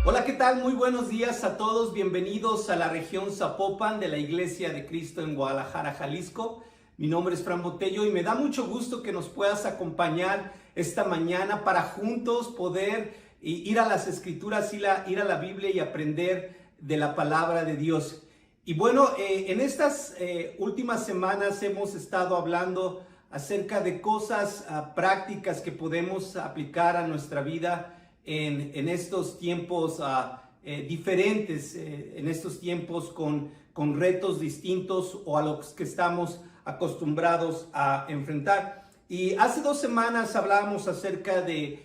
Hola, ¿qué tal? Muy buenos días a todos. Bienvenidos a la región Zapopan de la Iglesia de Cristo en Guadalajara, Jalisco. Mi nombre es Fran Botello y me da mucho gusto que nos puedas acompañar esta mañana para juntos poder ir a las Escrituras, ir a la Biblia y aprender de la palabra de Dios. Y bueno, en estas últimas semanas hemos estado hablando acerca de cosas prácticas que podemos aplicar a nuestra vida en estos tiempos diferentes, en estos tiempos con retos distintos o a los que estamos acostumbrados a enfrentar. Y hace 2 semanas hablábamos acerca de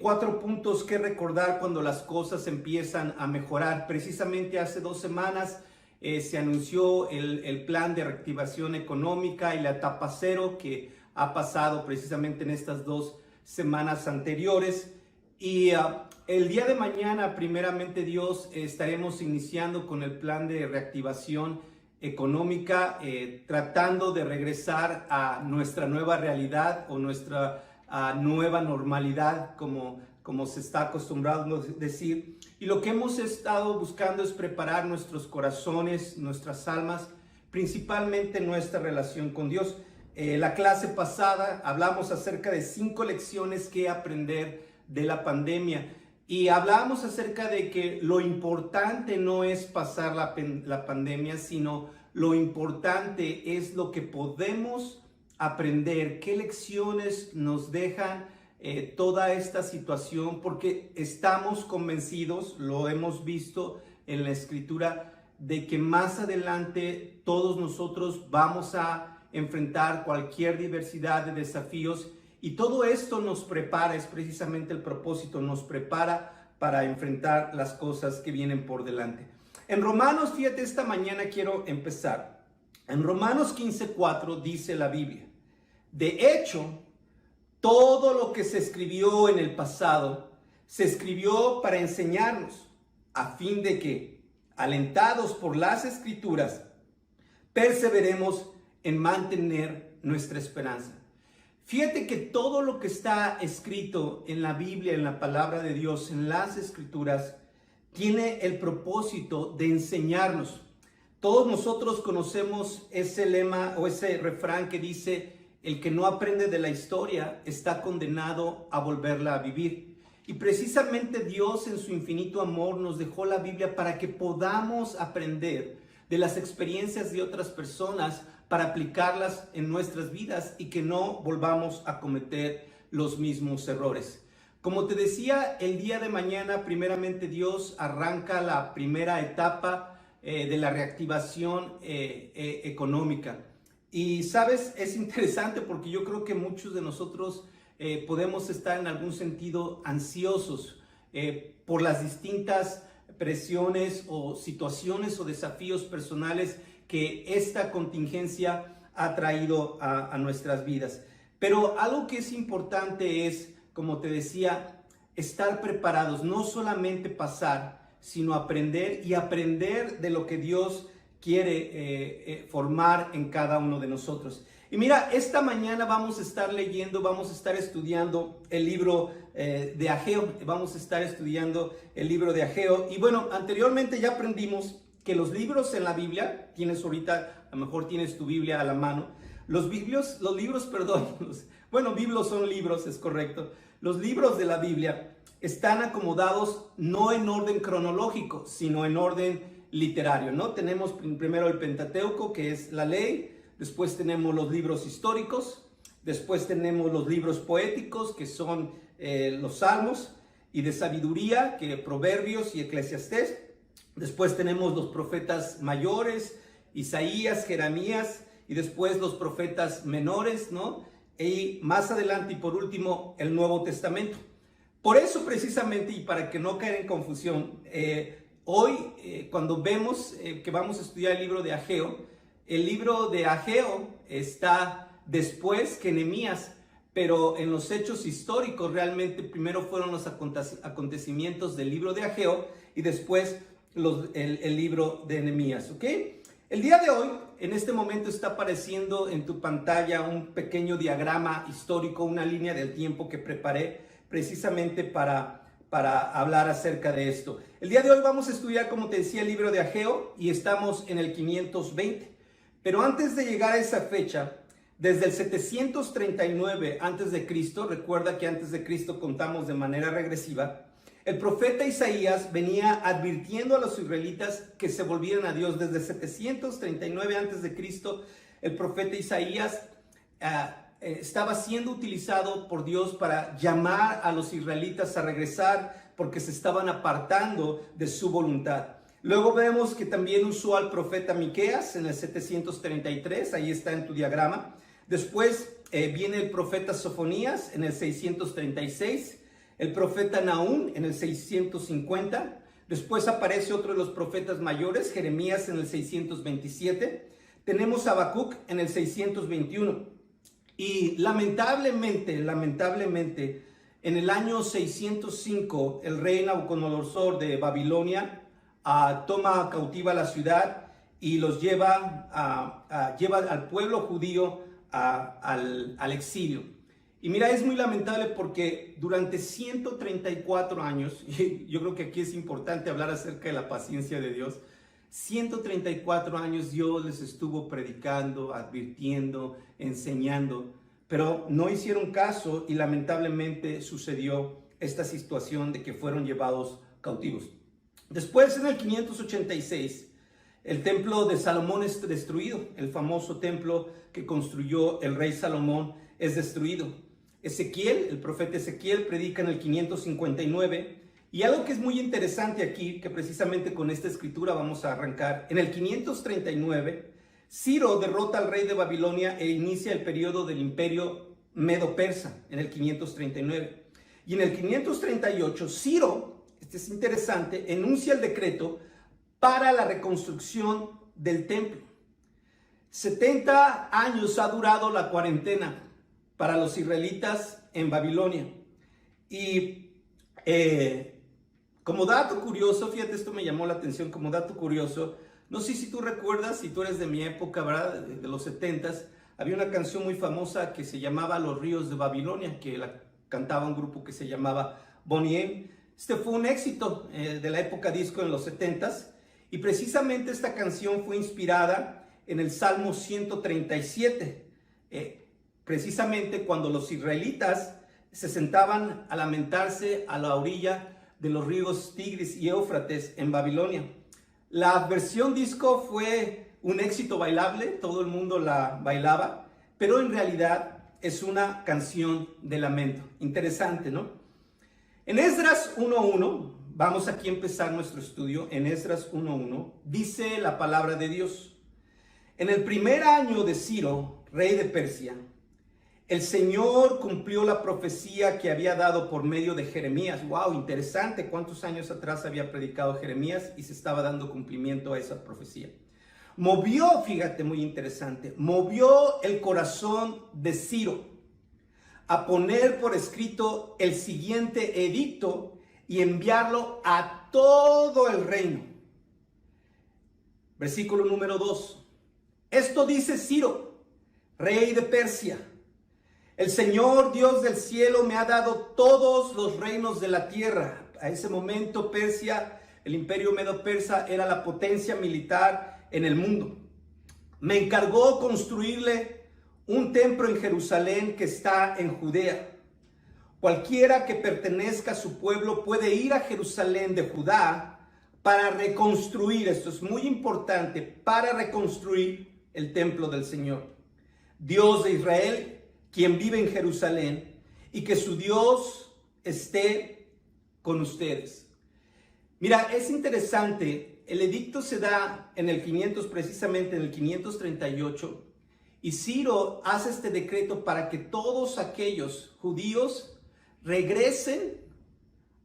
4 puntos que recordar cuando las cosas empiezan a mejorar. Precisamente hace 2 semanas se anunció el plan de reactivación económica y la etapa 0 que ha pasado precisamente en estas 2 semanas anteriores. Y el día de mañana, primeramente Dios, estaremos iniciando con el plan de reactivación económica, tratando de regresar a nuestra nueva realidad o nuestra nueva normalidad, como se está acostumbrado a decir. Y lo que hemos estado buscando es preparar nuestros corazones, nuestras almas, principalmente nuestra relación con Dios. La clase pasada hablamos acerca de 5 lecciones que aprender de la pandemia y hablábamos acerca de que lo importante no es pasar la pandemia, sino lo importante es lo que podemos aprender, qué lecciones nos dejan toda esta situación, porque estamos convencidos, lo hemos visto en la Escritura, de que más adelante todos nosotros vamos a enfrentar cualquier diversidad de desafíos. Y todo esto nos prepara, es precisamente el propósito, nos prepara para enfrentar las cosas que vienen por delante. En Romanos, fíjate, esta mañana quiero empezar. En Romanos 15:4 dice la Biblia: de hecho, todo lo que se escribió en el pasado, se escribió para enseñarnos, a fin de que, alentados por las Escrituras, perseveremos en mantener nuestra esperanza. Fíjate que todo lo que está escrito en la Biblia, en la palabra de Dios, en las Escrituras, tiene el propósito de enseñarnos. Todos nosotros conocemos ese lema o ese refrán que dice: el que no aprende de la historia está condenado a volverla a vivir. Y precisamente Dios, en su infinito amor, nos dejó la Biblia para que podamos aprender de las experiencias de otras personas, para aplicarlas en nuestras vidas y que no volvamos a cometer los mismos errores. Como te decía, el día de mañana, primeramente Dios, arranca la primera etapa de la reactivación económica. Y sabes, es interesante porque yo creo que muchos de nosotros podemos estar en algún sentido ansiosos por las distintas presiones o situaciones o desafíos personales que esta contingencia ha traído a nuestras vidas. Pero algo que es importante es, como te decía, estar preparados, no solamente pasar, sino aprender y aprender de lo que Dios quiere formar en cada uno de nosotros. Y mira, esta mañana vamos a estar leyendo, vamos a estar estudiando el libro de Ageo, vamos a estar estudiando el libro de Ageo. Y bueno, anteriormente ya aprendimos que los libros en la Biblia, tienes ahorita, a lo mejor tienes tu Biblia a la mano, libros son libros, es correcto. Los libros de la Biblia están acomodados no en orden cronológico, sino en orden literario, ¿no? Tenemos primero el Pentateuco, que es la ley, después tenemos los libros históricos, después tenemos los libros poéticos, que son los Salmos, y de sabiduría, que Proverbios y Eclesiastés. Después tenemos los profetas mayores, Isaías, Jeremías, y después los profetas menores, ¿no? Y más adelante y por último, el Nuevo Testamento. Por eso precisamente, y para que no caer en confusión, hoy cuando vemos que vamos a estudiar el libro de Ageo está después que Nehemías, pero en los hechos históricos realmente primero fueron los acontecimientos del libro de Ageo y después el libro de Nehemías, ¿ok? El día de hoy, en este momento está apareciendo en tu pantalla un pequeño diagrama histórico, una línea del tiempo que preparé precisamente para para hablar acerca de esto. El día de hoy vamos a estudiar, como te decía, el libro de Ageo y estamos en el 520. Pero antes de llegar a esa fecha, desde el 739 antes de Cristo, recuerda que antes de Cristo contamos de manera regresiva, el profeta Isaías venía advirtiendo a los israelitas que se volvieran a Dios. Desde 739 antes de Cristo, el profeta Isaías estaba siendo utilizado por Dios para llamar a los israelitas a regresar porque se estaban apartando de su voluntad. Luego vemos que también usó al profeta Miqueas en el 733, ahí está en tu diagrama. Después viene el profeta Sofonías en el 636, el profeta Nahum en el 650. Después aparece otro de los profetas mayores, Jeremías en el 627. Tenemos a Habacuc en el 621. Y lamentablemente, en el año 605, el rey Nabucodonosor de Babilonia toma cautiva la ciudad y los lleva al pueblo judío al exilio. Y mira, es muy lamentable porque durante 134 años, y yo creo que aquí es importante hablar acerca de la paciencia de Dios, 134 años Dios les estuvo predicando, advirtiendo, enseñando, pero no hicieron caso y lamentablemente sucedió esta situación de que fueron llevados cautivos. Después, en el 586, el templo de Salomón es destruido. El famoso templo que construyó el rey Salomón es destruido. Ezequiel, el profeta Ezequiel, predica en el 559. Y algo que es muy interesante aquí, que precisamente con esta escritura vamos a arrancar, en el 539, Ciro derrota al rey de Babilonia e inicia el periodo del imperio medo-persa, en el 539. Y en el 538, Ciro, este es interesante, enuncia el decreto para la reconstrucción del templo. 70 años ha durado la cuarentena para los israelitas en Babilonia. Y como dato curioso, fíjate, esto me llamó la atención, como dato curioso, no sé si tú recuerdas, si tú eres de mi época, ¿verdad? De los 70s, había una canción muy famosa que se llamaba Los Ríos de Babilonia, que la cantaba un grupo que se llamaba Bonnie M. Este fue un éxito de la época disco en los 70s, y precisamente esta canción fue inspirada en el Salmo 137, precisamente cuando los israelitas se sentaban a lamentarse a la orilla de los ríos Tigris y Éufrates en Babilonia. La versión disco fue un éxito bailable, todo el mundo la bailaba, pero en realidad es una canción de lamento. Interesante, ¿no? En Esdras 1:1, vamos aquí a empezar nuestro estudio. En Esdras 1:1 dice la palabra de Dios: en el primer año de Ciro, rey de Persia, el Señor cumplió la profecía que había dado por medio de Jeremías. ¡Wow! Interesante cuántos años atrás había predicado Jeremías y se estaba dando cumplimiento a esa profecía. Movió, fíjate, muy interesante, movió el corazón de Ciro a poner por escrito el siguiente edicto y enviarlo a todo el reino. Versículo número 2. Esto dice Ciro, rey de Persia: el Señor Dios del cielo me ha dado todos los reinos de la tierra. A ese momento Persia, el imperio medo-persa, era la potencia militar en el mundo. Me encargó construirle un templo en Jerusalén que está en Judea. Cualquiera que pertenezca a su pueblo puede ir a Jerusalén de Judá para reconstruir, esto es muy importante, para reconstruir el templo del Señor, Dios de Israel, quien vive en Jerusalén, y que su Dios esté con ustedes. Mira, es interesante, el edicto se da en el 500, precisamente en el 538, y Ciro hace este decreto para que todos aquellos judíos regresen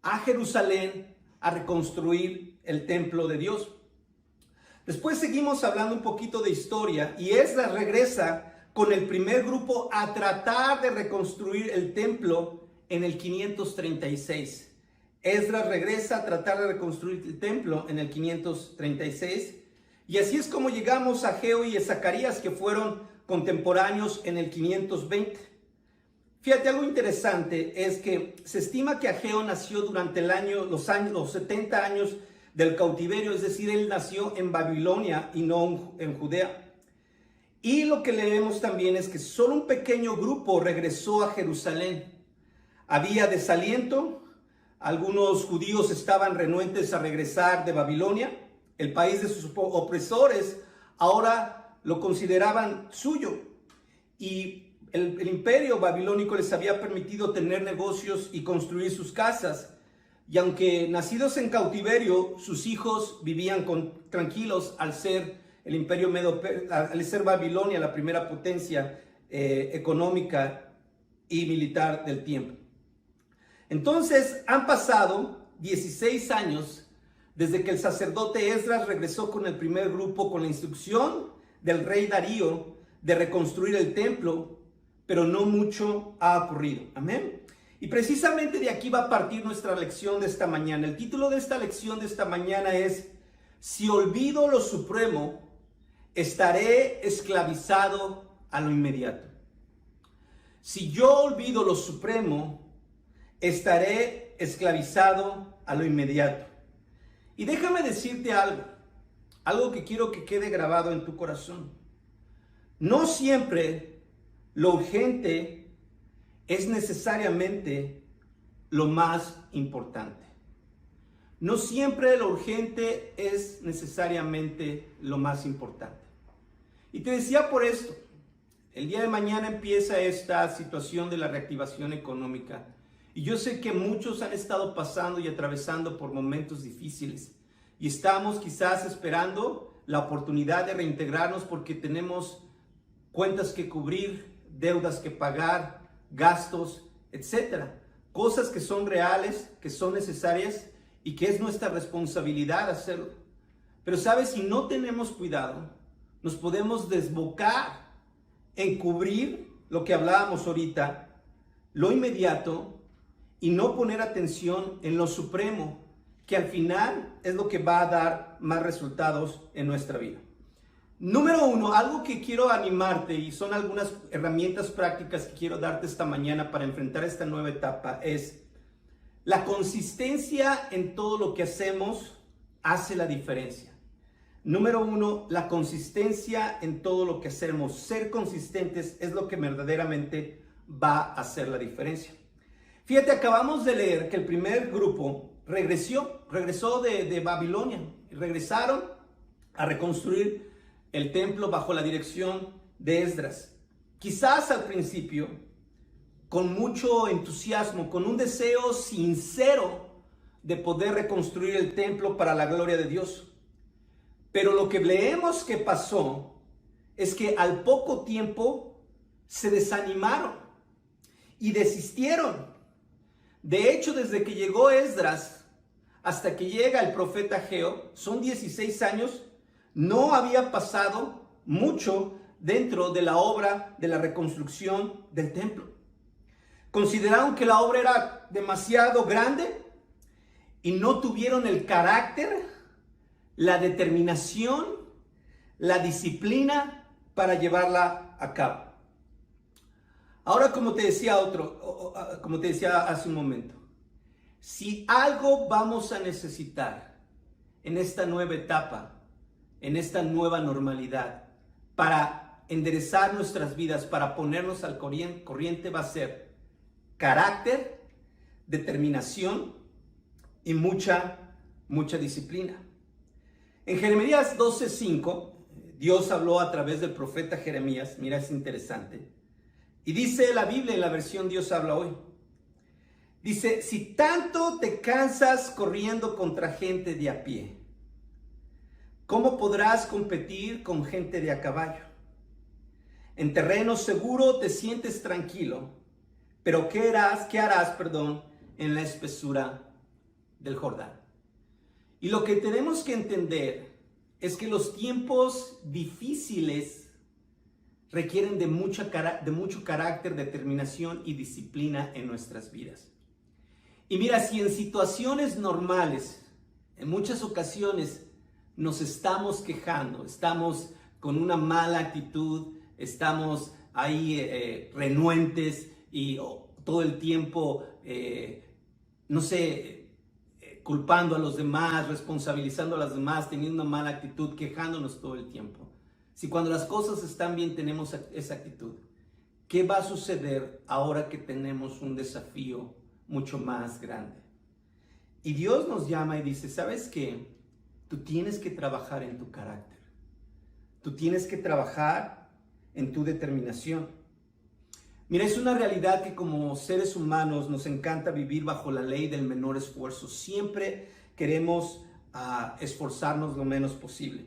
a Jerusalén a reconstruir el templo de Dios. Después seguimos hablando un poquito de historia, y Esdras regresa con el primer grupo a tratar de reconstruir el templo en el 536. Esdras regresa a tratar de reconstruir el templo en el 536. Y así es como llegamos a Ageo y a Zacarías, que fueron contemporáneos en el 520. Fíjate, algo interesante es que se estima que Ageo nació durante los 70 años del cautiverio, es decir, él nació en Babilonia y no en Judea. Y lo que leemos también es que solo un pequeño grupo regresó a Jerusalén. Había desaliento, algunos judíos estaban renuentes a regresar de Babilonia, el país de sus opresores, ahora lo consideraban suyo. Y el imperio babilónico les había permitido tener negocios y construir sus casas. Y aunque nacidos en cautiverio, sus hijos vivían tranquilos al ser el imperio al ser Babilonia la primera potencia económica y militar del tiempo. Entonces han pasado 16 años desde que el sacerdote Esdras regresó con el primer grupo con la instrucción del rey Darío de reconstruir el templo, pero no mucho ha ocurrido. Amén. Y precisamente de aquí va a partir nuestra lección de esta mañana. El título de esta lección de esta mañana es: si olvido lo supremo, estaré esclavizado a lo inmediato. Si yo olvido lo supremo, estaré esclavizado a lo inmediato. Y déjame decirte algo que quiero que quede grabado en tu corazón. No siempre lo urgente es necesariamente lo más importante. No siempre lo urgente es necesariamente lo más importante. Y te decía por esto, el día de mañana empieza esta situación de la reactivación económica. Y yo sé que muchos han estado pasando y atravesando por momentos difíciles. Y estamos quizás esperando la oportunidad de reintegrarnos porque tenemos cuentas que cubrir, deudas que pagar, gastos, etcétera. Cosas que son reales, que son necesarias y que es nuestra responsabilidad hacerlo. Pero sabes, si no tenemos cuidado, nos podemos desbocar en cubrir lo que hablábamos ahorita, lo inmediato, y no poner atención en lo supremo, que al final es lo que va a dar más resultados en nuestra vida. Número uno, algo que quiero animarte, y son algunas herramientas prácticas que quiero darte esta mañana para enfrentar esta nueva etapa, es la consistencia en todo lo que hacemos hace la diferencia. Número uno, la consistencia en todo lo que hacemos. Ser consistentes es lo que verdaderamente va a hacer la diferencia. Fíjate, acabamos de leer que el primer grupo regresó de Babilonia. Regresaron a reconstruir el templo bajo la dirección de Esdras. Quizás al principio, con mucho entusiasmo, con un deseo sincero de poder reconstruir el templo para la gloria de Dios. Pero lo que leemos que pasó es que al poco tiempo se desanimaron y desistieron. De hecho, desde que llegó Esdras hasta que llega el profeta Ageo, son 16 años, no había pasado mucho dentro de la obra de la reconstrucción del templo. Consideraron que la obra era demasiado grande y no tuvieron el carácter, la determinación, la disciplina para llevarla a cabo. Ahora, como te decía hace un momento, si algo vamos a necesitar en esta nueva etapa, en esta nueva normalidad, para enderezar nuestras vidas, para ponernos al corriente, va a ser carácter, determinación y mucha disciplina. En Jeremías 12:5, Dios habló a través del profeta Jeremías. Mira, es interesante. Y dice la Biblia en la versión Dios habla hoy. Dice: si tanto te cansas corriendo contra gente de a pie, ¿cómo podrás competir con gente de a caballo? En terreno seguro te sientes tranquilo, pero ¿qué harás, en la espesura del Jordán? Y lo que tenemos que entender es que los tiempos difíciles requieren de mucho carácter, determinación y disciplina en nuestras vidas. Y mira, si en situaciones normales, en muchas ocasiones, nos estamos quejando, estamos con una mala actitud, estamos ahí renuentes y todo el tiempo, no sé, culpando a los demás, responsabilizando a los demás, teniendo una mala actitud, quejándonos todo el tiempo. Si cuando las cosas están bien tenemos esa actitud, ¿qué va a suceder ahora que tenemos un desafío mucho más grande? Y Dios nos llama y dice, ¿sabes qué? Tú tienes que trabajar en tu carácter. Tú tienes que trabajar en tu determinación. Mira, es una realidad que como seres humanos nos encanta vivir bajo la ley del menor esfuerzo. Siempre queremos esforzarnos lo menos posible.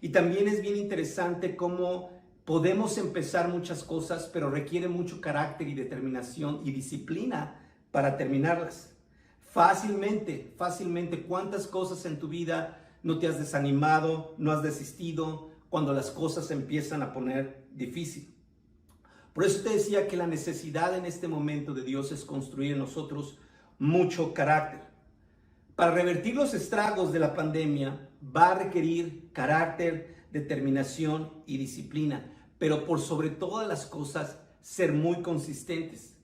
Y también es bien interesante cómo podemos empezar muchas cosas, pero requiere mucho carácter y determinación y disciplina para terminarlas. Fácilmente, ¿cuántas cosas en tu vida no te has desanimado, no has desistido cuando las cosas se empiezan a poner difícil? Por eso te decía que la necesidad en este momento de Dios es construir en nosotros mucho carácter. Para revertir los estragos de la pandemia va a requerir carácter, determinación y disciplina, pero por sobre todas las cosas ser muy consistentes.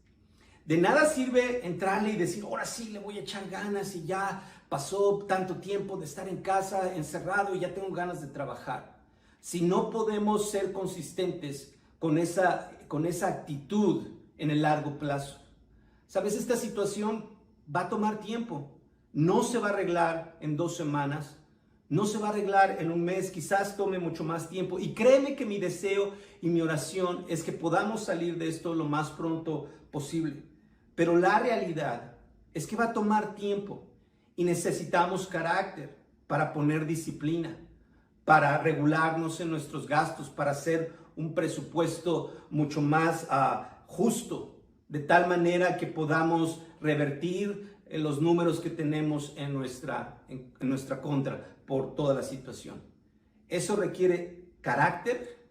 De nada sirve entrarle y decir, ahora sí le voy a echar ganas y ya pasó tanto tiempo de estar en casa encerrado y ya tengo ganas de trabajar. Si no podemos ser consistentes con esa actitud en el largo plazo. Sabes, esta situación va a tomar tiempo. No se va a arreglar en 2 semanas. No se va a arreglar en un mes. Quizás tome mucho más tiempo. Y créeme que mi deseo y mi oración es que podamos salir de esto lo más pronto posible. Pero la realidad es que va a tomar tiempo. Y necesitamos carácter para poner disciplina, para regularnos en nuestros gastos, para hacer un presupuesto mucho más justo, de tal manera que podamos revertir los números que tenemos en nuestra contra por toda la situación. Eso requiere carácter,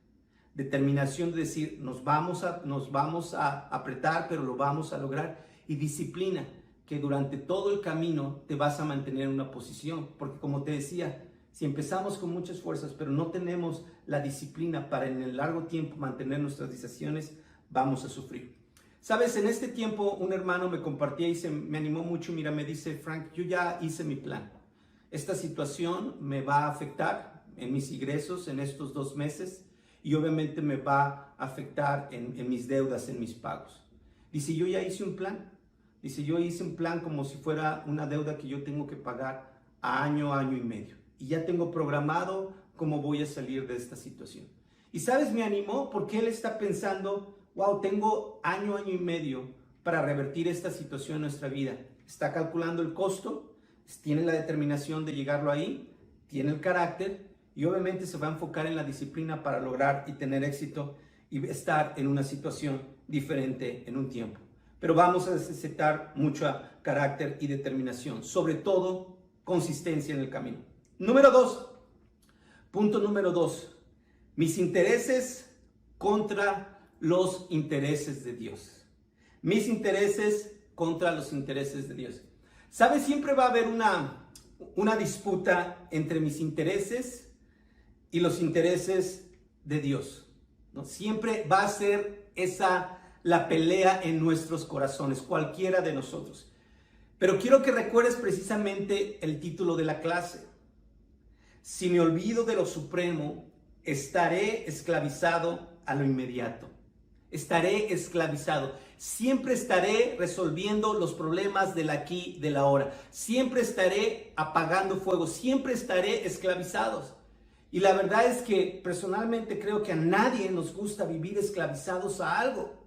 determinación de decir, nos vamos a apretar, pero lo vamos a lograr, y disciplina, que durante todo el camino te vas a mantener en una posición, porque como te decía, si empezamos con muchas fuerzas, pero no tenemos la disciplina para en el largo tiempo mantener nuestras decisiones, vamos a sufrir. Sabes, en este tiempo un hermano me compartía y me animó mucho. Mira, me dice, Frank, yo ya hice mi plan. Esta situación me va a afectar en mis ingresos en estos 2 meses y obviamente me va a afectar en mis deudas, en mis pagos. Dice, yo ya hice un plan. Dice, yo hice un plan como si fuera una deuda que yo tengo que pagar a año y medio. Y ya tengo programado cómo voy a salir de esta situación. Y sabes, me animó porque él está pensando, wow, tengo año y medio para revertir esta situación en nuestra vida. Está calculando el costo, tiene la determinación de llegarlo ahí, tiene el carácter y obviamente se va a enfocar en la disciplina para lograr y tener éxito y estar en una situación diferente en un tiempo. Pero vamos a necesitar mucho carácter y determinación, sobre todo consistencia en el camino. Punto número 2, mis intereses contra los intereses de Dios. Mis intereses contra los intereses de Dios. ¿Sabes? Siempre va a haber una disputa entre mis intereses y los intereses de Dios, ¿no? Siempre va a ser la pelea en nuestros corazones, cualquiera de nosotros. Pero quiero que recuerdes precisamente el título de la clase. Si me olvido de lo supremo, estaré esclavizado a lo inmediato. Estaré esclavizado. Siempre estaré resolviendo los problemas del aquí, del ahora. Siempre estaré apagando fuego. Siempre estaré esclavizados. Y la verdad es que personalmente creo que a nadie nos gusta vivir esclavizados a algo.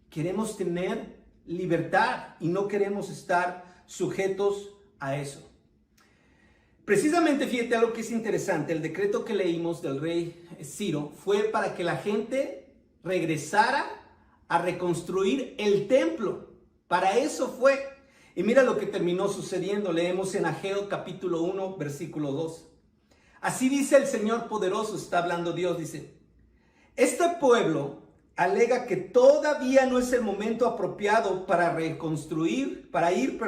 Queremos tener libertad y no queremos estar sujetos a eso. Precisamente, fíjate algo que es interesante. El decreto que leímos del rey Ciro fue para que la gente regresara a reconstruir el templo. Para eso fue. Y mira lo que terminó sucediendo. Leemos en Ageo capítulo 1, versículo 2. Así dice el Señor poderoso, está hablando Dios, dice, este pueblo alega que todavía no es el momento apropiado para ir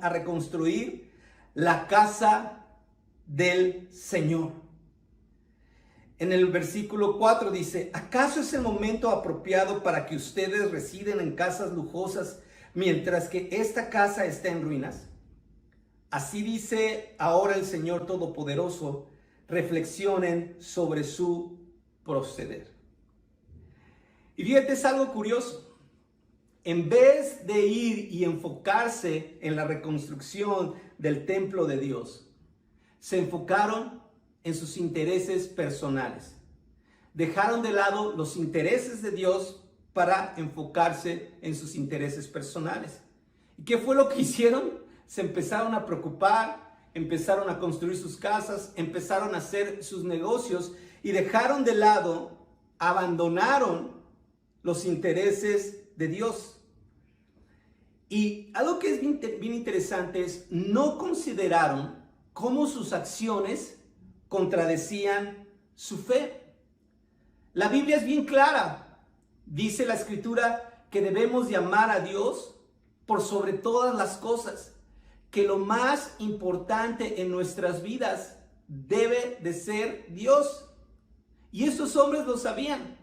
a reconstruir la casa del Señor. En el versículo 4 dice, ¿acaso es el momento apropiado para que ustedes residen en casas lujosas mientras que esta casa está en ruinas? Así dice ahora el Señor Todopoderoso, reflexionen sobre su proceder. Y fíjate, es algo curioso. En vez de ir y enfocarse en la reconstrucción del templo de Dios, se enfocaron en sus intereses personales. Dejaron de lado los intereses de Dios para enfocarse en sus intereses personales. ¿Y qué fue lo que hicieron? Se empezaron a preocupar, empezaron a construir sus casas, empezaron a hacer sus negocios y dejaron de lado, abandonaron los intereses de Dios. Y algo que es bien interesante es, no consideraron cómo sus acciones contradecían su fe. La Biblia es bien clara. Dice la Escritura que debemos de amar a Dios por sobre todas las cosas, que lo más importante en nuestras vidas debe de ser Dios. Y estos hombres lo sabían,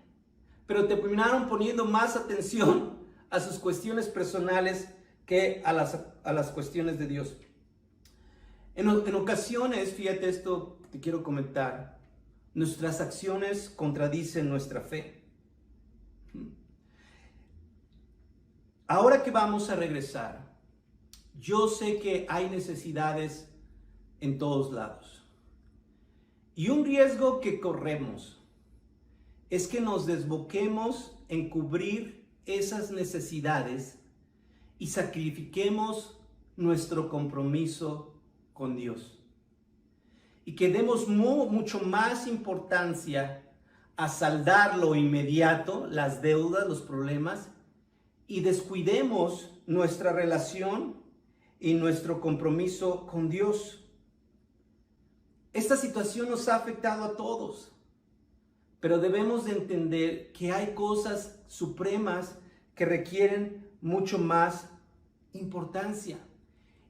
pero terminaron poniendo más atención a sus cuestiones personales que a las cuestiones de Dios. En ocasiones, fíjate esto, te quiero comentar, nuestras acciones contradicen nuestra fe. Ahora que vamos a regresar, yo sé que hay necesidades en todos lados. Y un riesgo que corremos es que nos desboquemos en cubrir esas necesidades y sacrifiquemos nuestro compromiso con Dios. Y que demos mucho más importancia a saldar lo inmediato, las deudas, los problemas, y descuidemos nuestra relación y nuestro compromiso con Dios. Esta situación nos ha afectado a todos, pero debemos de entender que hay cosas supremas que requieren mucho más importancia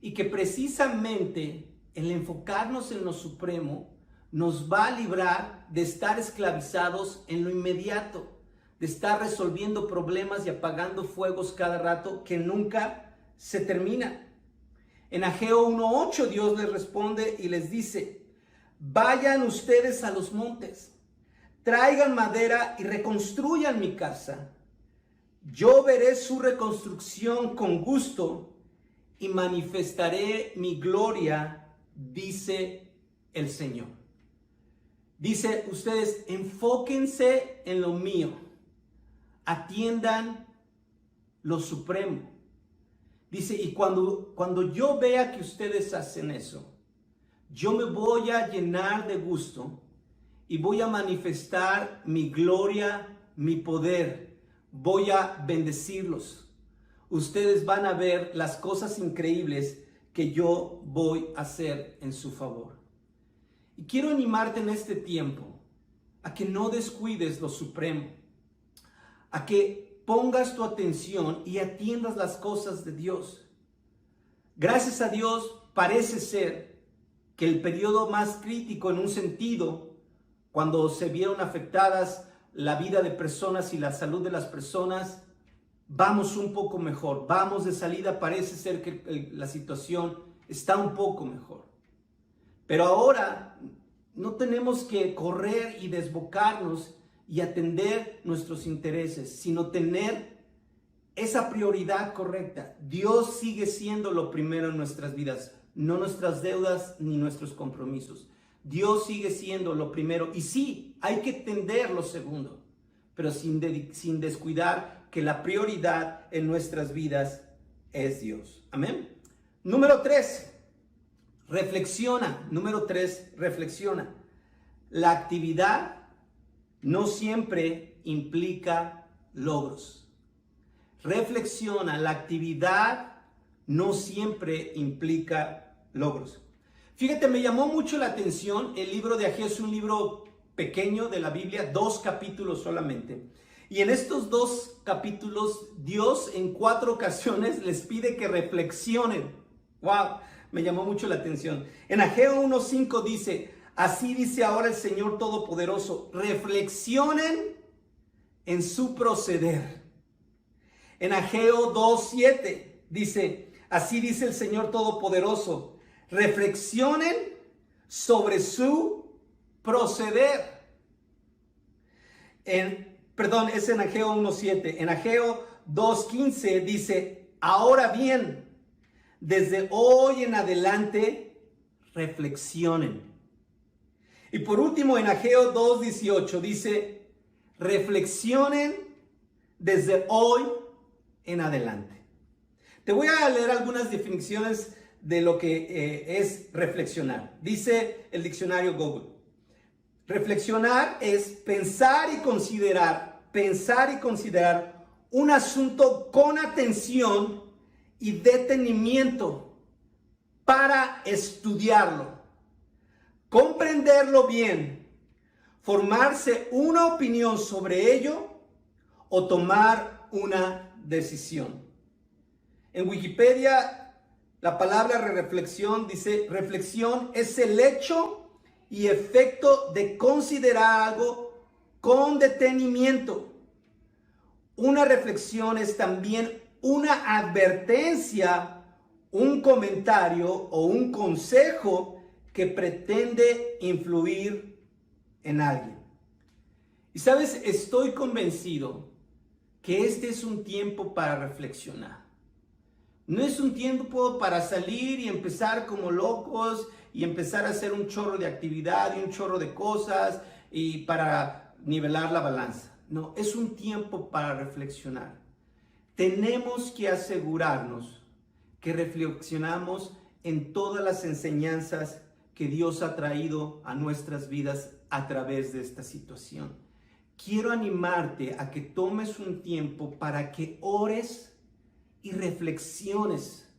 y que precisamente el enfocarnos en lo supremo nos va a librar de estar esclavizados en lo inmediato, de estar resolviendo problemas y apagando fuegos cada rato que nunca se termina. En Ageo 1:8 Dios les responde y les dice: vayan ustedes a los montes, traigan madera y reconstruyan mi casa. Yo veré su reconstrucción con gusto y manifestaré mi gloria, dice el Señor. Dice, ustedes enfóquense en lo mío, atiendan lo supremo. Dice, y cuando yo vea que ustedes hacen eso, yo me voy a llenar de gusto y voy a manifestar mi gloria, mi poder. Voy a bendecirlos. Ustedes van a ver las cosas increíbles que yo voy a hacer en su favor. Y quiero animarte en este tiempo a que no descuides lo supremo, a que pongas tu atención y atiendas las cosas de Dios. Gracias a Dios, parece ser que el periodo más crítico en un sentido, cuando se vieron afectadas la vida de personas y la salud de las personas, vamos un poco mejor, vamos de salida, parece ser que la situación está un poco mejor. Pero ahora no tenemos que correr y desbocarnos y atender nuestros intereses, sino tener esa prioridad correcta. Dios sigue siendo lo primero en nuestras vidas, no nuestras deudas ni nuestros compromisos. Dios sigue siendo lo primero. Y sí, hay que atender lo segundo, pero sin descuidar que la prioridad en nuestras vidas es Dios. Amén. Número 3, reflexiona. Número 3, reflexiona. La actividad no siempre implica logros. Reflexiona, la actividad no siempre implica logros. Fíjate, me llamó mucho la atención el libro de Ageo, es un libro pequeño de la Biblia, 2 capítulos solamente. Y en estos 2 capítulos, Dios en 4 ocasiones les pide que reflexionen. ¡Wow! Me llamó mucho la atención. En Ageo 1:5 dice: Así dice ahora el Señor Todopoderoso, reflexionen en su proceder. En Ageo 2:7 dice, así dice el Señor Todopoderoso, reflexionen sobre su proceder. Es en Ageo 1:7. En Ageo 2:15 dice, ahora bien, desde hoy en adelante, reflexionen. Y por último, en Ageo 2:18 dice, reflexionen desde hoy en adelante. Te voy a leer algunas definiciones de lo que es reflexionar. Dice el diccionario Google. Reflexionar es pensar y considerar un asunto con atención y detenimiento para estudiarlo, comprenderlo bien, formarse una opinión sobre ello o tomar una decisión. En Wikipedia, la palabra reflexión dice, reflexión es el hecho y efecto de considerar algo con detenimiento. Una reflexión es también una advertencia, un comentario o un consejo que pretende influir en alguien. Y sabes, estoy convencido que este es un tiempo para reflexionar. No es un tiempo para salir y empezar como locos y empezar a hacer un chorro de actividad y un chorro de cosas y para nivelar la balanza. No, es un tiempo para reflexionar. Tenemos que asegurarnos que reflexionamos en todas las enseñanzas que Dios ha traído a nuestras vidas a través de esta situación. Quiero animarte a que tomes un tiempo para que ores y reflexiones.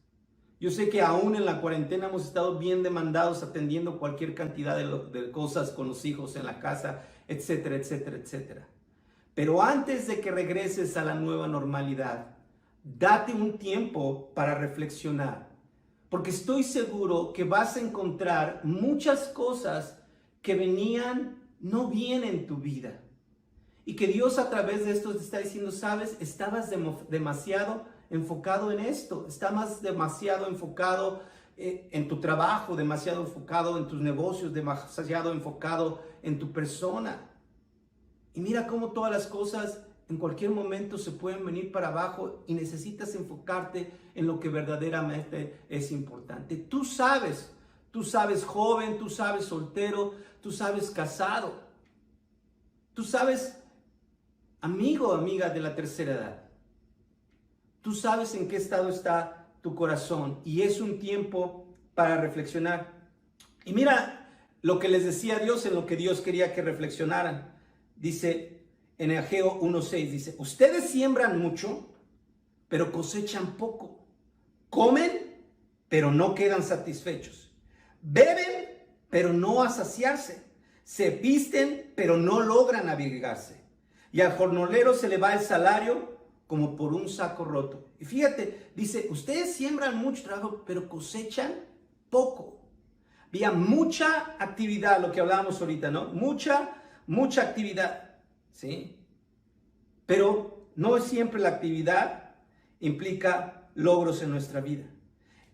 Yo sé que aún en la cuarentena hemos estado bien demandados atendiendo cualquier cantidad de cosas con los hijos en la casa, etcétera, etcétera, etcétera. Pero antes de que regreses a la nueva normalidad, date un tiempo para reflexionar, porque estoy seguro que vas a encontrar muchas cosas que no bien en tu vida. Y que Dios a través de esto te está diciendo, sabes, estabas demasiado enfocado en esto, estabas demasiado enfocado en tu trabajo, demasiado enfocado en tus negocios, demasiado enfocado en tu persona. Y mira cómo todas las cosas en cualquier momento se pueden venir para abajo y necesitas enfocarte en lo que verdaderamente es importante. Tú sabes joven, tú sabes soltero, tú sabes casado, tú sabes amigo o amiga de la tercera edad. Tú sabes en qué estado está tu corazón y es un tiempo para reflexionar. Y mira lo que les decía Dios, en lo que Dios quería que reflexionaran. Dice en Ageo 1:6, dice, ustedes siembran mucho, pero cosechan poco. Comen, pero no quedan satisfechos. Beben, pero no a saciarse. Se visten, pero no logran abrigarse. Y al jornalero se le va el salario como por un saco roto. Y fíjate, dice, ustedes siembran mucho trabajo, pero cosechan poco. Había mucha actividad, lo que hablábamos ahorita, ¿no? Mucha actividad, ¿sí? Pero no siempre la actividad implica logros en nuestra vida.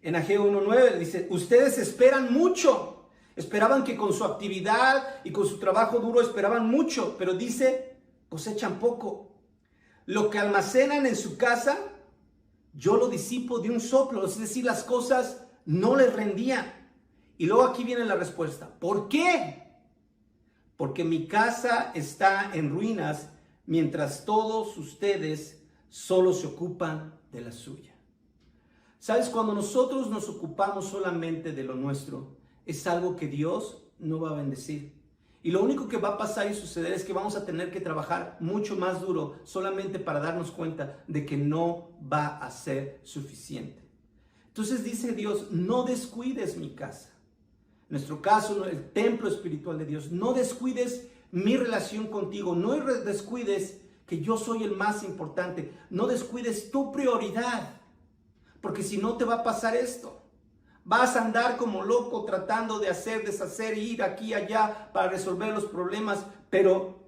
En Ageo 1:9 dice, ustedes esperan mucho. Esperaban que con su actividad y con su trabajo duro esperaban mucho, pero dice, cosechan poco. Lo que almacenan en su casa, yo lo disipo de un soplo. Es decir, las cosas no les rendían. Y luego aquí viene la respuesta. ¿Por qué? Porque mi casa está en ruinas, mientras todos ustedes solo se ocupan de la suya. ¿Sabes? Cuando nosotros nos ocupamos solamente de lo nuestro, es algo que Dios no va a bendecir. Y lo único que va a pasar y suceder es que vamos a tener que trabajar mucho más duro solamente para darnos cuenta de que no va a ser suficiente. Entonces dice Dios, no descuides mi casa. En nuestro caso, el templo espiritual de Dios. No descuides mi relación contigo. No descuides que yo soy el más importante. No descuides tu prioridad. Porque si no te va a pasar esto. Vas a andar como loco tratando de hacer, deshacer, ir aquí y allá para resolver los problemas, pero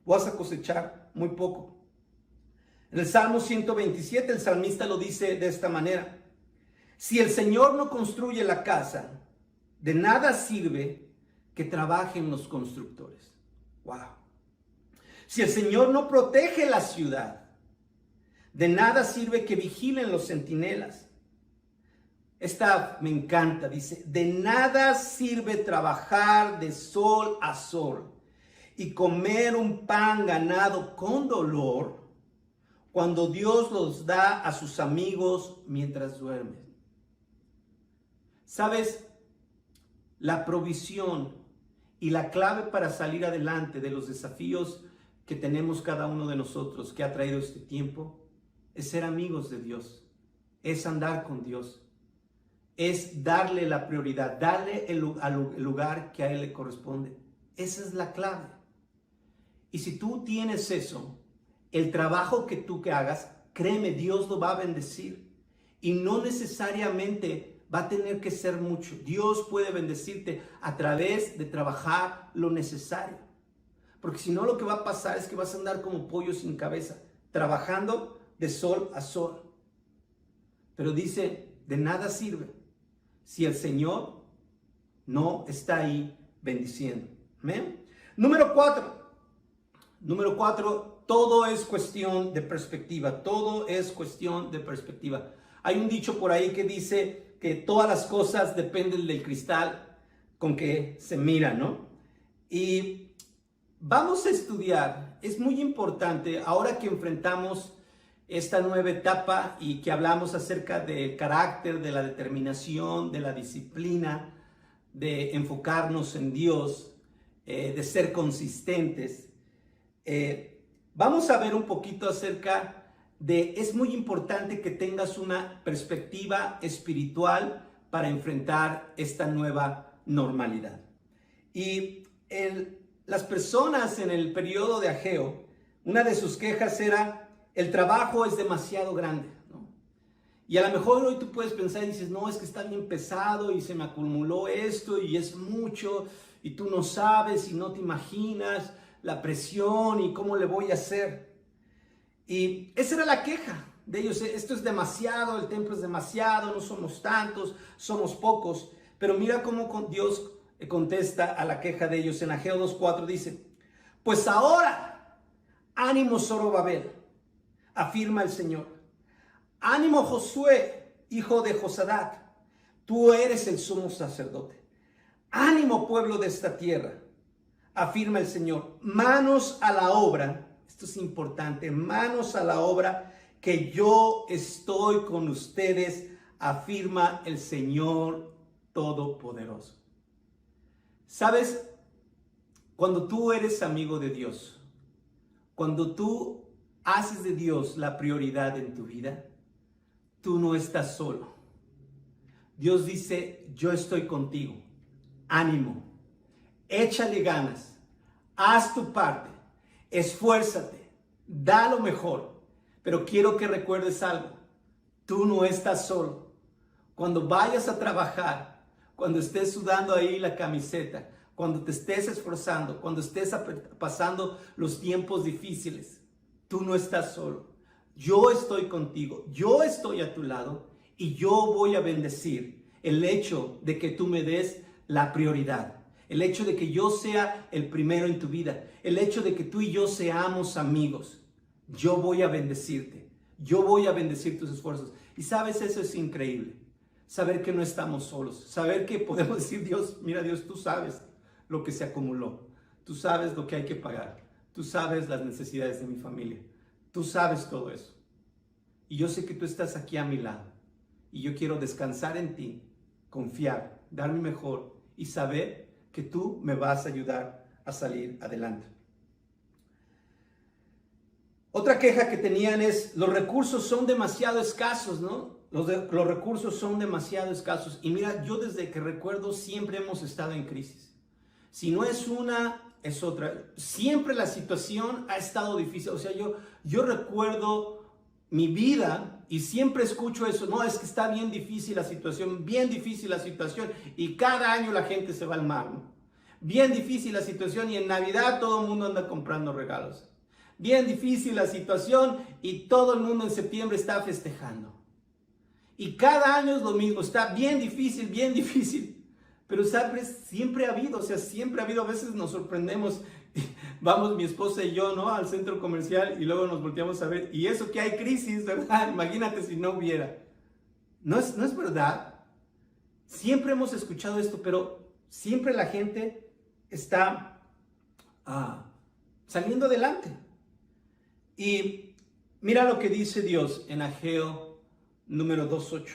vas a cosechar muy poco. En el Salmo 127 el salmista lo dice de esta manera: si el Señor no construye la casa, de nada sirve que trabajen los constructores. Wow. Si el Señor no protege la ciudad, de nada sirve que vigilen los centinelas. Esta me encanta, dice: de nada sirve trabajar de sol a sol y comer un pan ganado con dolor cuando Dios los da a sus amigos mientras duermen. ¿Sabes? La provisión y la clave para salir adelante de los desafíos que tenemos cada uno de nosotros, que ha traído este tiempo, es ser amigos de Dios, es andar con Dios, es darle la prioridad, darle el lugar que a Él le corresponde. Esa es la clave. Y si tú tienes eso, el trabajo que tú hagas, créeme, Dios lo va a bendecir. Y no necesariamente va a tener que ser mucho. Dios puede bendecirte a través de trabajar lo necesario. Porque si no, lo que va a pasar es que vas a andar como pollo sin cabeza, trabajando de sol a sol. Pero dice, de nada sirve si el Señor no está ahí bendiciendo. ¿Amén? Número 4, todo es cuestión de perspectiva. Todo es cuestión de perspectiva. Hay un dicho por ahí que dice que todas las cosas dependen del cristal con que se mira, ¿no? Y vamos a estudiar, es muy importante ahora que enfrentamos esta nueva etapa y que hablamos acerca del carácter, de la determinación, de la disciplina, de enfocarnos en Dios, de ser consistentes. Vamos a ver un poquito acerca es muy importante que tengas una perspectiva espiritual para enfrentar esta nueva normalidad. Y las personas en el periodo de Ageo, una de sus quejas era: el trabajo es demasiado grande, ¿no? Y a lo mejor hoy tú puedes pensar y dices: no, es que está bien pesado y se me acumuló esto y es mucho y tú no sabes y no te imaginas la presión y cómo le voy a hacer. Y esa era la queja de ellos: esto es demasiado, el templo es demasiado, no somos tantos, somos pocos. Pero mira cómo Dios contesta a la queja de ellos. En Ageo 2:4 dice: pues ahora, ánimo Zorobabel, afirma el Señor. Ánimo Josué, hijo de Josadac, tú eres el sumo sacerdote. Ánimo pueblo de esta tierra, afirma el Señor. Manos a la obra. Esto es importante, manos a la obra, que yo estoy con ustedes, afirma el Señor Todopoderoso. ¿Sabes? Cuando tú eres amigo de Dios, cuando tú haces de Dios la prioridad en tu vida, tú no estás solo. Dios dice: yo estoy contigo, ánimo, échale ganas, haz tu parte. Esfuérzate, da lo mejor, pero quiero que recuerdes algo: tú no estás solo. Cuando vayas a trabajar, cuando estés sudando ahí la camiseta, cuando te estés esforzando, cuando estés pasando los tiempos difíciles, tú no estás solo. Yo estoy contigo, yo estoy a tu lado y yo voy a bendecir el hecho de que tú me des la prioridad. El hecho de que yo sea el primero en tu vida, el hecho de que tú y yo seamos amigos, yo voy a bendecirte, yo voy a bendecir tus esfuerzos. Y sabes, eso es increíble, saber que no estamos solos, saber que podemos decir: Dios, mira Dios, tú sabes lo que se acumuló, tú sabes lo que hay que pagar, tú sabes las necesidades de mi familia, tú sabes todo eso. Y yo sé que tú estás aquí a mi lado y yo quiero descansar en ti, confiar, dar mi mejor y saber que tú me vas a ayudar a salir adelante. Otra queja que tenían es: los recursos son demasiado escasos, ¿no? Los recursos son demasiado escasos. Y mira, yo desde que recuerdo siempre hemos estado en crisis. Si no es una, es otra. Siempre la situación ha estado difícil. O sea, yo recuerdo mi vida Y siempre escucho eso, no, es que está bien difícil la situación, bien difícil la situación, y cada año la gente se va al mar, ¿no? Bien difícil la situación y en Navidad todo el mundo anda comprando regalos. Bien difícil la situación y todo el mundo en septiembre está festejando. Y cada año es lo mismo, está bien difícil. Pero siempre ha habido, siempre ha habido, a veces nos sorprendemos, vamos mi esposa y yo, ¿no? Al centro comercial y luego nos volteamos a ver, y eso que hay crisis, ¿verdad? Imagínate si no hubiera. No es verdad. Siempre hemos escuchado esto, pero siempre la gente está saliendo adelante. Y mira lo que dice Dios en Ageo número 2:8.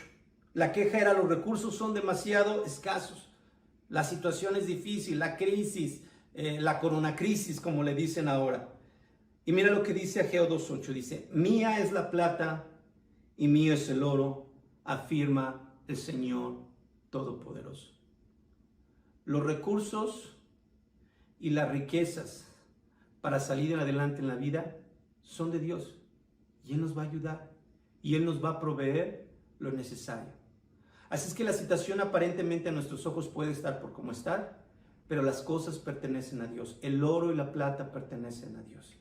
La queja era: los recursos son demasiado escasos. La situación es difícil, la crisis, la coronacrisis, como le dicen ahora. Y mira lo que dice Ageo 2:8. Dice: mía es la plata y mío es el oro, afirma el Señor Todopoderoso. Los recursos y las riquezas para salir adelante en la vida son de Dios. Y Él nos va a ayudar. Y Él nos va a proveer lo necesario. Así es que la situación aparentemente a nuestros ojos puede estar por como está, pero las cosas pertenecen a Dios. El oro y la plata pertenecen a Dios.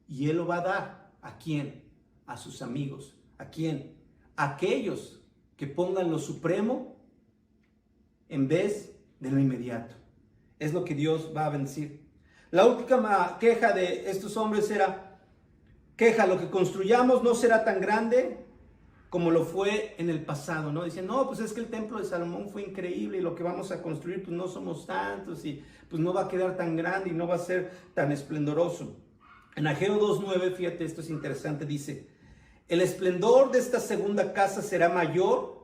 Y Él lo va a dar. ¿A quién? A sus amigos. ¿A quién? A aquellos que pongan lo supremo en vez de lo inmediato. Es lo que Dios va a bendecir. La última queja de estos hombres era: queja, lo que construyamos no será tan grande como lo fue en el pasado, ¿no? Dicen, no, pues es que el templo de Salomón fue increíble y lo que vamos a construir, pues no somos tantos y pues no va a quedar tan grande y no va a ser tan esplendoroso. En Ageo 2:9, fíjate, esto es interesante, dice: el esplendor de esta segunda casa será mayor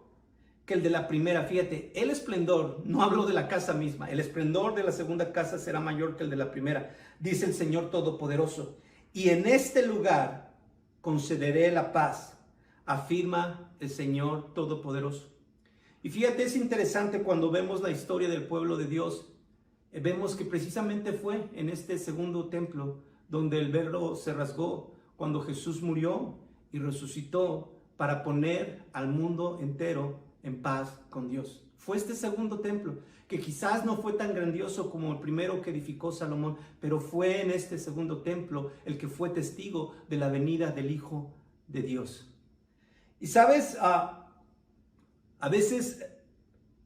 que el de la primera. Fíjate, el esplendor, no hablo de la casa misma, el esplendor de la segunda casa será mayor que el de la primera, dice el Señor Todopoderoso. Y en este lugar concederé la paz, afirma el Señor Todopoderoso. Y fíjate, es interesante cuando vemos la historia del pueblo de Dios, vemos que precisamente fue en este segundo templo donde el velo se rasgó, cuando Jesús murió y resucitó para poner al mundo entero en paz con Dios. Fue este segundo templo, que quizás no fue tan grandioso como el primero que edificó Salomón, pero fue en este segundo templo el que fue testigo de la venida del Hijo de Dios. Y sabes, a veces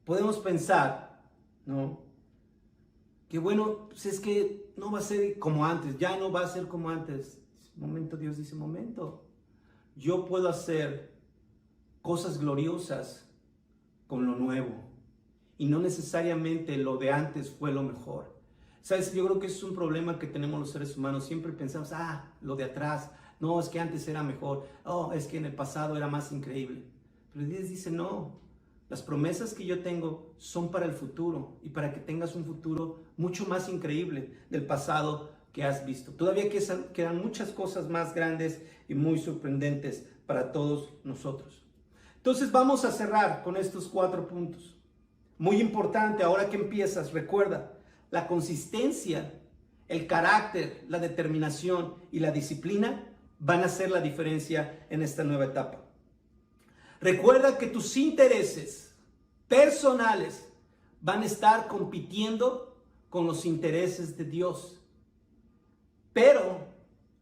podemos pensar, ¿no? Que bueno, pues es que no va a ser como antes, ya no va a ser como antes. Momento, Dios dice, momento, yo puedo hacer cosas gloriosas con lo nuevo, y no necesariamente lo de antes fue lo mejor. ¿Sabes? Yo creo que es un problema que tenemos los seres humanos. Siempre pensamos, lo de atrás, no, es que antes era mejor, es que en el pasado era más increíble. Pero Dios dice, no, las promesas que yo tengo son para el futuro, y para que tengas un futuro mucho más increíble del pasado que has visto. Todavía quedan muchas cosas más grandes y muy sorprendentes para todos nosotros. Entonces vamos a cerrar con estos 4 puntos. Muy importante, ahora que empiezas, recuerda, la consistencia, el carácter, la determinación y la disciplina van a hacer la diferencia en esta nueva etapa. Recuerda que tus intereses personales van a estar compitiendo con los intereses de Dios. Pero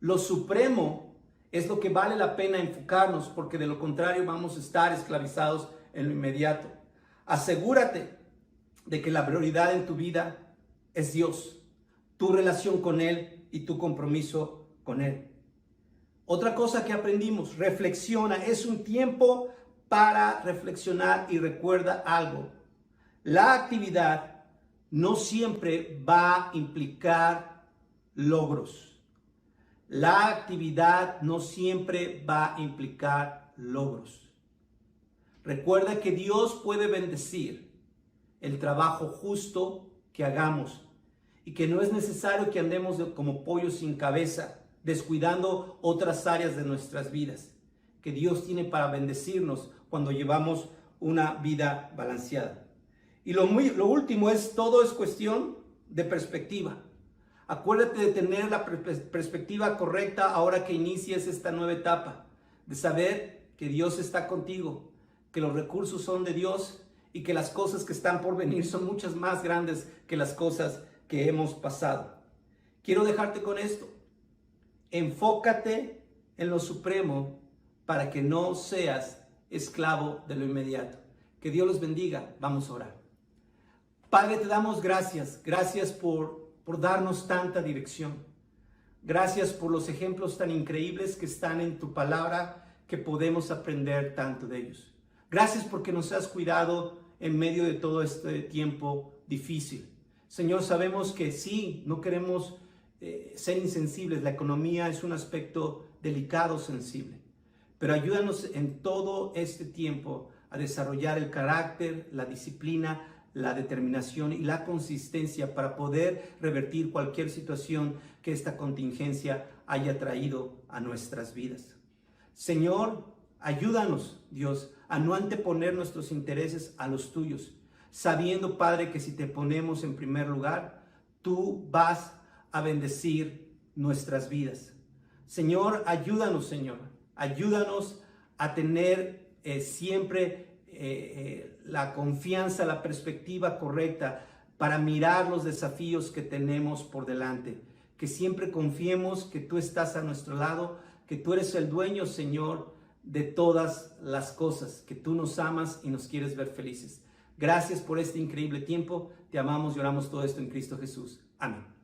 lo supremo es lo que vale la pena enfocarnos, porque de lo contrario vamos a estar esclavizados en lo inmediato. Asegúrate de que la prioridad en tu vida es Dios, tu relación con Él y tu compromiso con Él. Otra cosa que aprendimos, reflexiona, es un tiempo para reflexionar, y recuerda algo: la actividad no siempre va a implicar logros. La actividad no siempre va a implicar logros. Recuerda que Dios puede bendecir el trabajo justo que hagamos, y que no es necesario que andemos como pollos sin cabeza, descuidando otras áreas de nuestras vidas, que Dios tiene para bendecirnos cuando llevamos una vida balanceada. Y lo último es, todo es cuestión de perspectiva. Acuérdate de tener la perspectiva correcta ahora que inicies esta nueva etapa, de saber que Dios está contigo, que los recursos son de Dios y que las cosas que están por venir son muchas más grandes que las cosas que hemos pasado. Quiero dejarte con esto. Enfócate en lo supremo para que no seas esclavo de lo inmediato. Que Dios los bendiga. Vamos a orar. Padre, te damos gracias. Gracias por darnos tanta dirección. Gracias por los ejemplos tan increíbles que están en tu palabra, que podemos aprender tanto de ellos. Gracias porque nos has cuidado en medio de todo este tiempo difícil. Señor, sabemos que sí, no queremos ser insensibles. La economía es un aspecto delicado, sensible. Pero ayúdanos en todo este tiempo a desarrollar el carácter, la disciplina, la determinación y la consistencia para poder revertir cualquier situación que esta contingencia haya traído a nuestras vidas. Señor, ayúdanos, Dios, a no anteponer nuestros intereses a los tuyos, sabiendo, Padre, que si te ponemos en primer lugar, tú vas a bendecir nuestras vidas. Señor, ayúdanos, Señor. Ayúdanos a tener siempre la confianza, la perspectiva correcta para mirar los desafíos que tenemos por delante. Que siempre confiemos que tú estás a nuestro lado, que tú eres el dueño, Señor, de todas las cosas, que tú nos amas y nos quieres ver felices. Gracias por este increíble tiempo. Te amamos y oramos todo esto en Cristo Jesús. Amén.